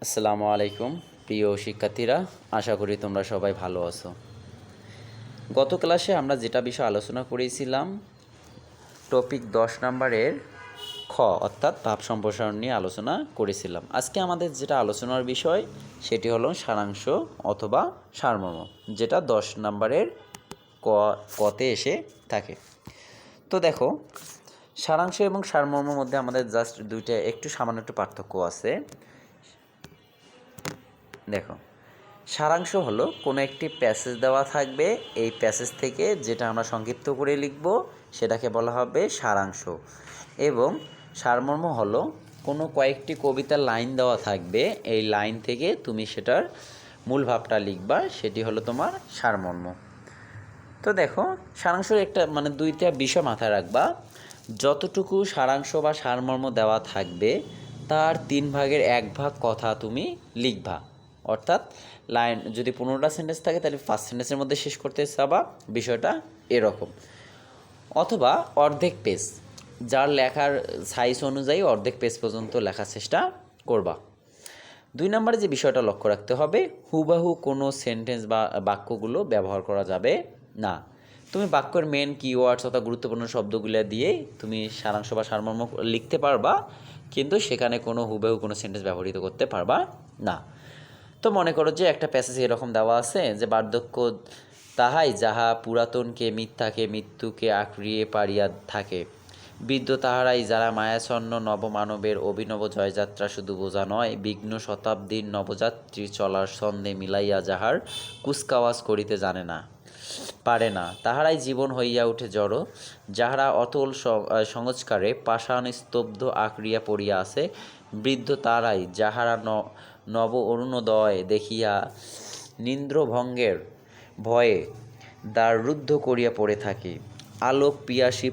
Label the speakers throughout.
Speaker 1: আসসালামু আলাইকুম প্রিয় শিক্ষার্থীরা, আশা করি তোমরা সবাই ভালো আছো। গত ক্লাসে আমরা যেটা বিষয় আলোচনা করেছিলাম, টপিক 10 নম্বরের খ অর্থাৎ ভাব সম্প্রসারণ নিয়ে আলোচনা করেছিলাম। আজকে আমাদের যেটা আলোচনার বিষয় সেটি হলো সারাংশ অথবা সারমর্ম, যেটা 10 নম্বরের কতে এসে থাকে। তো দেখো, সারাংশ এবং সারমর্মের মধ্যে আমাদের জাস্ট দুইটা একটু সামান্য একটু পার্থক্য আছে। দেখো, সারাংশ হলো কোনো একটি প্যাসেজ দেওয়া থাকবে, এই প্যাসেজ থেকে যেটা আমরা সংক্ষিপ্ত করে লিখব সেটাকে বলা হবে সারাংশ। এবং সারমর্ম হলো কোনো কয়েকটি কবিতার লাইন দেওয়া থাকবে, এই লাইন থেকে তুমি সেটার মূল ভাবটা লিখবা, সেটি হলো তোমার সারমর্ম। তো দেখো, সারাংশের একটা দুইটা বিষয় মাথায় রাখবা। যতটুকু সারাংশ বা সারমর্ম দেওয়া থাকবে তার 3 ভাগের 1 ভাগ কথা তুমি লিখবা। অর্থাৎ লাইন যদি 15টা সেন্টেন্স থাকে তাহলে ফার্স্ট সেন্টেন্সের মধ্যে শেষ করতে চাবা, বিষয়টা এরকম। অথবা অর্ধেক পেজ, যার লেখার সাইজ অনুযায়ী অর্ধেক পেজ পর্যন্ত লেখার চেষ্টা করবা। 2 নম্বরে যে বিষয়টা লক্ষ্য রাখতে হবে, হুবাহু কোনো সেন্টেন্স বা বাক্যগুলো ব্যবহার করা যাবে না। তুমি বাক্যের মেন কিওয়ার্ডস অর্থাৎ গুরুত্বপূর্ণ শব্দগুলো দিয়ে তুমি সারাংশ বা সারমর্ম লিখতে পারবা, কিন্তু সেখানে কোনো হুবাহু কোনো সেন্টেন্স ব্যবহৃত করতে পারবা না। তো মনে করো যে একটা প্যাসেজ এরকম দেওয়া আছে যে, বার্ধক্য তাহাই যাহা পুরাতনকে মিথ্যাকে মৃত্যুকে আঁকড়িয়ে পারিয়া থাকে, বৃদ্ধ তাহারাই যারা মায়াচ্ছন্ন নবমানবের অভিনব জয়যাত্রা শুধু বোঝা নয়, বিঘ্ন শতাব্দীর নবযাত্রী চলার ছন্দে মিলাইয়া যাহার কুচকাওয়াজ করিতে জানে না পারে না, তাহারাই জীবন হইয়া উঠে জড়, যাহারা অতল সংস্কারে পাষাণ স্তব্ধ আঁকড়িয়া পড়িয়া আছে, বৃদ্ধ তাহারাই যাহারা নব অরুণোদয় দেখিয়া নিন্দ্রভঙ্গের ভয়ে দ্বাররুদ্ধ করিয়া পড়ে থাকে, আলোক পিয়াসী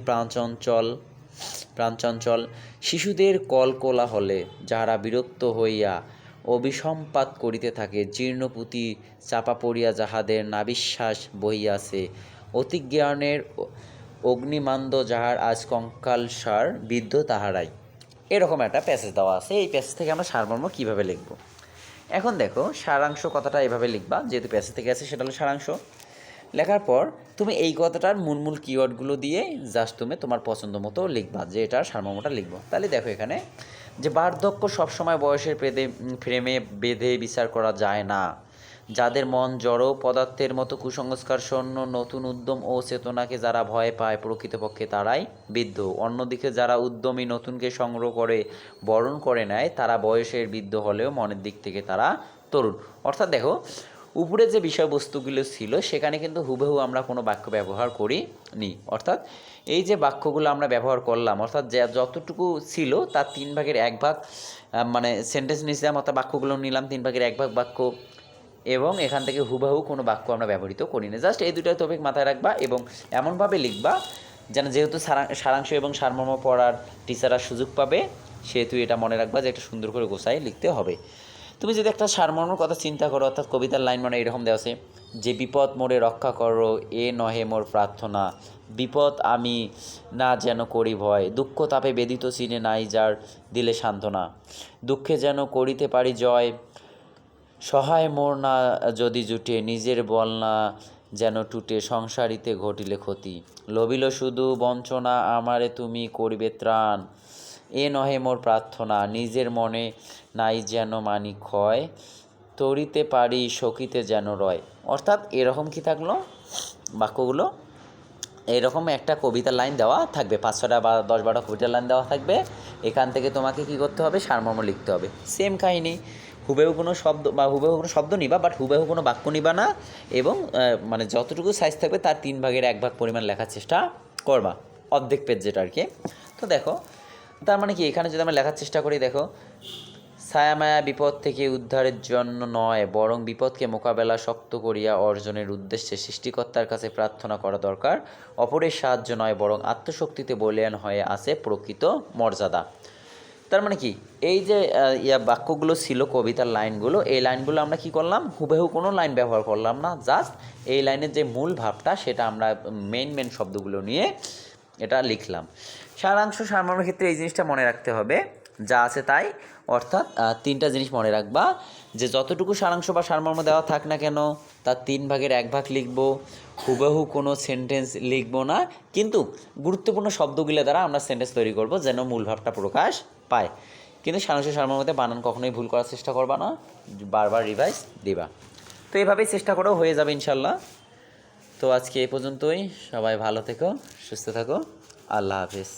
Speaker 1: প্রাণচঞ্চল শিশুদের কলকোলাহলে যাহারা বিরক্ত হইয়া অভিসম্পাত করিতে থাকে, জীর্ণপুঁতি চাপা পড়িয়া যাহাদের নাবিশ্বাস বহিয়াছে, অতিজ্ঞানের অগ্নিমান্দ যাহার আজ কঙ্কালসার, বৃদ্ধ তাহারাই। এরকম একটা প্যাসেজ দেওয়া আছে। এই প্যাসেজ থেকে আমরা সারমর্ম কীভাবে লিখব? এখন দেখো, সারাংশ কথাটা এভাবে লিখবা, যেহেতু প্যাসেজ থেকে আছে সেটা হলো সারাংশ। লেখার পর তুমি এই কথাটার মূল কিওয়ার্ডগুলো দিয়ে জাস্ট তুমি তোমার পছন্দ মতো লিখবা যে এটার সারমর্মটা লিখবো। তাহলে দেখো এখানে যে, বার্ধক্য সবসময় বয়সের ফ্রেমে বেঁধে বিচার করা যায় না, যাদের মন জড় পদার্থের মতো কুসংস্কার শূন্য নতুন উদ্যম ও চেতনাকে যারা ভয় পায়, প্রকৃতপক্ষে তারাই বৃদ্ধ। অন্যদিকে যারা উদ্যমী নতুনকে সংগ্রহ করে বরণ করে নেয়, তারা বয়সের বৃদ্ধ হলেও মনের দিক থেকে তারা তরুণ। অর্থাৎ দেখো, উপরে যে বিষয়বস্তুগুলো ছিল সেখানে কিন্তু হুবহু আমরা কোনো বাক্য ব্যবহার করিনি। অর্থাৎ এই যে বাক্যগুলো আমরা ব্যবহার করলাম, অর্থাৎ যতটুকু ছিল তার 3 ভাগের 1 ভাগ সেন্টেন্স নিয়েছিলাম, অর্থাৎ বাক্যগুলো নিলাম 3 ভাগের 1 ভাগ বাক্য, এবং এখান থেকে হুবহু কোনো বাক্য আমরা ব্যবহৃত করি না। জাস্ট এই দুটো টপিক মাথায় রাখবা এবং এমনভাবে লিখবা যেন, যেহেতু সারাংশ এবং সারমর্ম পড়ার টিচাররা সুযোগ পাবে, সেহেতু এটা মনে রাখবা যে একটা সুন্দর করে গোছায় লিখতে হবে। তুমি যদি একটা সারমর্মর কথা চিন্তা করো, অর্থাৎ কবিতার লাইন এরকম দেওয়া আছে যে, বিপদ মোরে রক্ষা করো এ নহে মোর প্রার্থনা, বিপদ আমি না যেন করি ভয়, দুঃখ তাপে বেদিত চিনে নাই যার দিলে সান্ত্বনা, দুঃখে যেন করিতে পারি জয়, সহায় মোর না যদি জুটে, নিজের বল না যেন টুটে, সংসারিতে ঘটিলে ক্ষতি, লভিল শুধু বঞ্চনা আমারে তুমি করিবে ত্রাণ, এ নহে মোর প্রার্থনা, নিজের মনে নাই যেন মানি ক্ষয়, তরিতে পারি সখিতে যেন রয়। অর্থাৎ এরকম কি থাকলো বাক্যগুলো, এরকম একটা কবিতার লাইন দেওয়া থাকবে, 5-6টা বা 10-12টা কবিতার লাইন দেওয়া থাকবে। এখান থেকে তোমাকে কি করতে হবে? সারমর্ম লিখতে হবে। সেম কাহিনী, হুবহু কোনো শব্দ নিবা, বাট হুবহু কোনো বাক্য নিবা না, এবং যতটুকু সাইজ থাকবে তার 3 ভাগের 1 ভাগ পরিমাণ লেখার চেষ্টা করবা, অর্ধেক পেজ যেটা আর কি। তো দেখো, তার মানে কি, এখানে যদি আমরা লেখার চেষ্টা করি, দেখো, ছায়ামায়া বিপদ থেকে উদ্ধারের জন্য নয়, বরং বিপদকে মোকাবেলা শক্ত করিয়া অর্জনের উদ্দেশ্যে সৃষ্টিকর্তার কাছে প্রার্থনা করা দরকার। অপরের সাহায্য নয়, বরং আত্মশক্তিতে বলীয়ান হয়ে আছে প্রকৃত মর্যাদা। তার মানে কি, এই যে বাক্যগুলো ছিল কবিতার লাইনগুলো, এই লাইনগুলো আমরা কি করলাম? হুবহু কোনো লাইন ব্যবহার করলাম না, জাস্ট এই লাইনের যে মূল ভাবটা সেটা আমরা মেন শব্দগুলো নিয়ে এটা লিখলাম। সারাংশ সারমর্মের ক্ষেত্রে এই জিনিসটা মনে রাখতে হবে, যা আছে তাই অর্থাৎ তিনটা জিনিস মনে রাখবা যে যতটুকু সারাংশ বা সারমর্ম দেওয়া থাক না কেন তার 3/1 লিখব, হুবহু কোনো সেন্টেন্স লিখব না, কিন্তু গুরুত্বপূর্ণ শব্দগুলো দ্বারা আমরা সেন্টেন্স তৈরি করব যেন মূল ভাবটা প্রকাশ পায়। কিন্তু সারাংশ সারমর্মতে বানান কখনোই ভুল করার চেষ্টা করবা না, বারবার রিভাইজ দিবা। তো এভাবেই চেষ্টা করো, হয়ে যাবে ইনশাল্লাহ। তো আজকে এই পর্যন্তই, সবাই ভালো থেকো, সুস্থ থাকো, আল্লাহ হাফেজ।